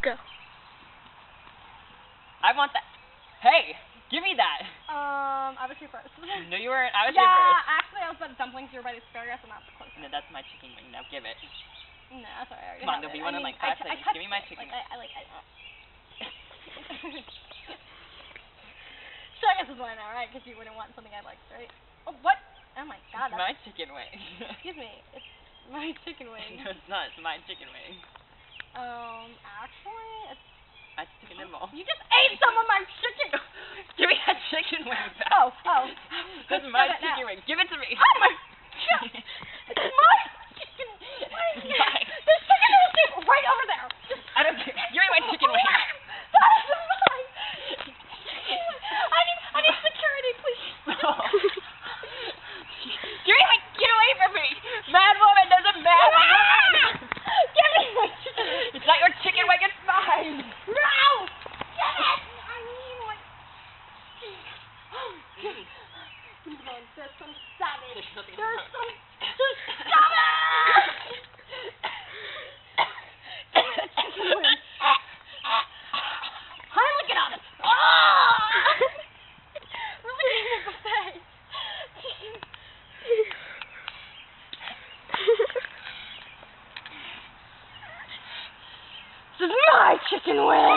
Go. I want that. Hey, give me that. I was here first. No, you weren't. I was here Yeah, first. actually, I was by the dumplings. You were by the asparagus, and that's close. No, that's my chicken wing. Now give it. No, that's alright. Come on, there'll be one in like 5 seconds. Give me my chicken. So I guess it's mine now, right? Because you wouldn't want something I liked, right? Oh, what? Oh my god. It's my chicken wing. Excuse me. It's my chicken wing. No, it's not. It's my chicken wing. Actually, it's... I took a nibble. You just ate some of my chicken! Give me that chicken wing back. Oh. That's my chicken wing. Give it to me. Oh my god! It's my chicken wing! Mine. There's chicken in the table right over there! I don't care. Give me my chicken wing. That is mine! I need security, please. Get away from me! Mad woman doesn't matter! Give me my chicken wing! It's not your chicken wing, it's mine! No! Get it! I need my... There's some savage. There's some... Stop it! Give me the chicken wing. Hi, look it up! Look at the buffet. This is my chicken wing!